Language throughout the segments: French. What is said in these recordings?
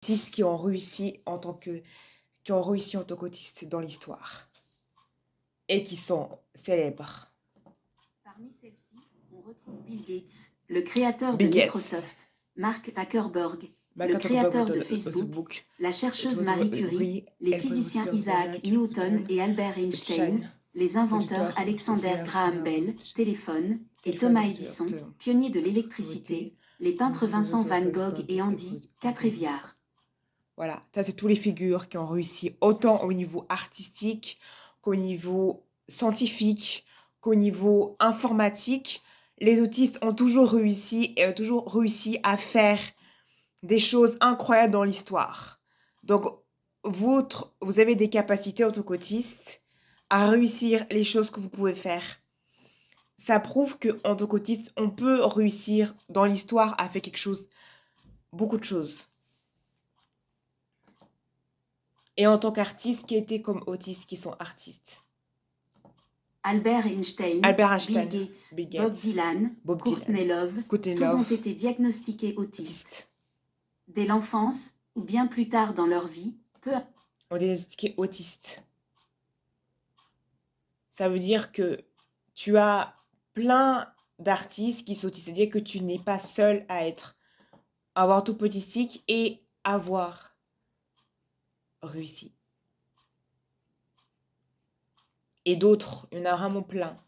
Autistes qui ont réussi en tant qu'autistes dans l'histoire et qui sont célèbres. Parmi celles-ci, on retrouve Bill Gates, le créateur de Bill Gates, Microsoft, Mark Zuckerberg, le Mark Zuckerberg créateur de de Facebook, Facebook, la chercheuse Marie Curie, les El physiciens professeur Isaac Newton et Albert Einstein, Einstein, les le inventeurs docteur Alexander Graham Bell, téléphone, et Thomas Edison, pionnier de l'électricité, les peintres Vincent Van Gogh et Andy Quatreviard. Voilà, ça c'est tous les figures qui ont réussi autant au niveau artistique qu'au niveau scientifique, qu'au niveau informatique. Les autistes ont toujours réussi et ont toujours réussi à faire des choses incroyables dans l'histoire. Donc, vous avez des capacités en tant qu'autiste à réussir les choses que vous pouvez faire. Ça prouve qu'en tant qu'autiste, on peut réussir dans l'histoire à faire quelque chose, beaucoup de choses. Et en tant qu'artiste, qui étaient comme autistes qui sont artistes? Albert Einstein, Bill Gates, Bob Dylan, Courtney Love, tous ont été diagnostiqués autistes. Dès l'enfance, ou bien plus tard dans leur vie, On est diagnostiqué autiste. Ça veut dire que tu as plein d'artistes qui sont autistes. C'est-à-dire que tu n'es pas seul à avoir tout autistique et avoir réussi. Et d'autres, il y en a vraiment plein.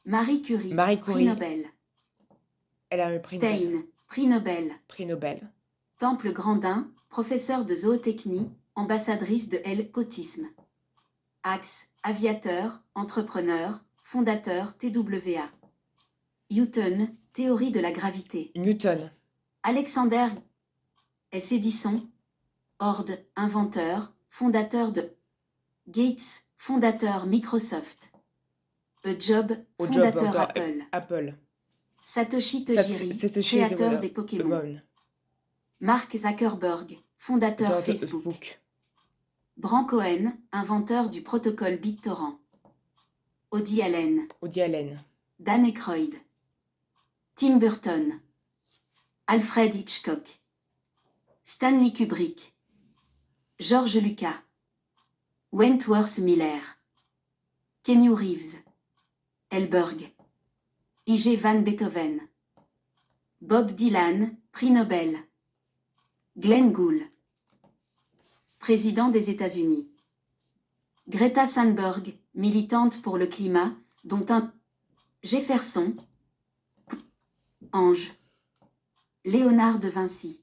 Marie Curie, prix Nobel. Elle a eu le prix Stein, Nobel. prix Nobel. Prix Nobel. Temple Grandin, professeur de zootechnie, ambassadrice de l'autisme. Axe, aviateur, entrepreneur, fondateur TWA. Newton, théorie de la gravité. Newton. Alexander S. Edison, Ord, inventeur, fondateur de Gates, fondateur Microsoft. Jobs, fondateur Apple. Satoshi Tajiri, créateur des Pokémon. Mark Zuckerberg, fondateur Facebook. Bran Cohen, inventeur du protocole BitTorrent. Woody Allen. Dan Aykroyd. Tim Burton. Alfred Hitchcock. Stanley Kubrick. George Lucas. Wentworth Miller. Keanu Reeves. Elberg. I.G. van Beethoven. Bob Dylan, prix Nobel. Glenn Gould. Président des États-Unis. Greta Thunberg, militante pour le climat, dont un Jefferson. Ange. Léonard de Vinci.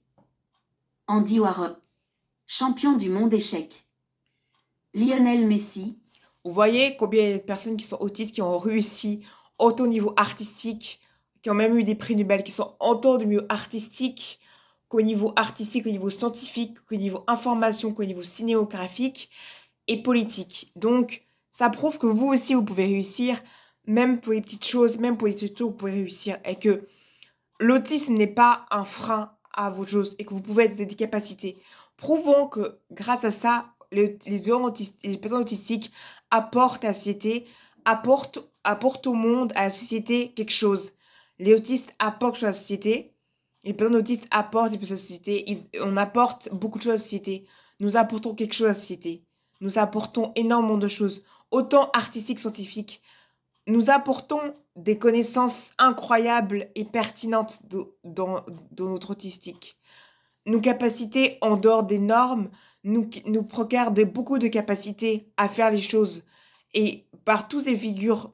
Andy Warhol. Champion du monde échec. Lionel Messi. Vous voyez combien il y a de personnes qui sont autistes, qui ont réussi autant au niveau artistique, qui ont même eu des prix Nobel, qui sont autant au niveau artistique, qu'au niveau scientifique, qu'au niveau information, qu'au niveau cinématographique et politique. Donc, ça prouve que vous aussi, vous pouvez réussir, même pour les petites choses, même pour les petites choses, vous pouvez réussir. Et que l'autisme n'est pas un frein à vos choses et que vous pouvez être des capacités. Prouvons que grâce à ça, les personnes autistiques apportent à la société, apportent au monde, à la société quelque chose. Les autistes apportent quelque chose à la société. Les personnes autistes apportent quelque chose à la société. On apporte beaucoup de choses à la société. Nous apportons quelque chose à la société. Nous apportons énormément de choses, autant artistiques, scientifiques. Nous apportons des connaissances incroyables et pertinentes dans notre autistique. Nos capacités en dehors des normes nous procurent beaucoup de capacités à faire les choses. Et par tous ces figures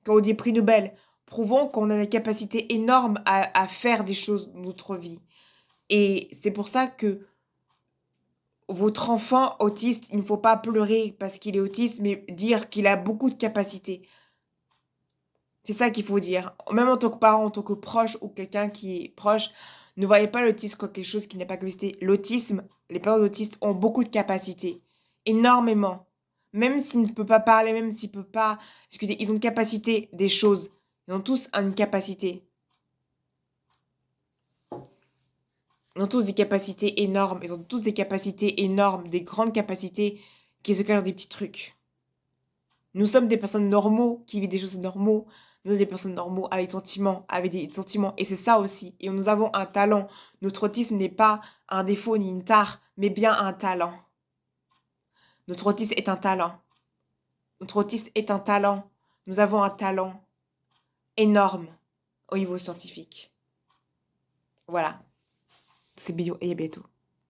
qui ont des prix Nobel, prouvons qu'on a des capacités énormes à faire des choses dans notre vie. Et c'est pour ça que votre enfant autiste, il ne faut pas pleurer parce qu'il est autiste, mais dire qu'il a beaucoup de capacités. C'est ça qu'il faut dire. Même en tant que parent, en tant que proche ou quelqu'un qui est proche, ne voyez pas l'autisme comme quelque chose qui n'est pas capacité. L'autisme, les parents autistes ont beaucoup de capacités. Énormément. Même s'il ne peut pas parler, même s'il ne peut pas discuter, ils ont une capacité des choses. Ils ont tous une capacité. Ils ont tous des capacités énormes. Ils ont tous des capacités énormes, des grandes capacités qui se cachent dans des petits trucs. Nous sommes des personnes normaux qui vivent des choses normaux. Nous sommes des personnes normaux avec des sentiments. Et c'est ça aussi. Et nous avons un talent. Notre autisme n'est pas un défaut ni une tare, mais bien un talent. Notre autisme est un talent. Notre autisme est un talent. Nous avons un talent énorme au niveau scientifique. Voilà. C'est bio et à bientôt.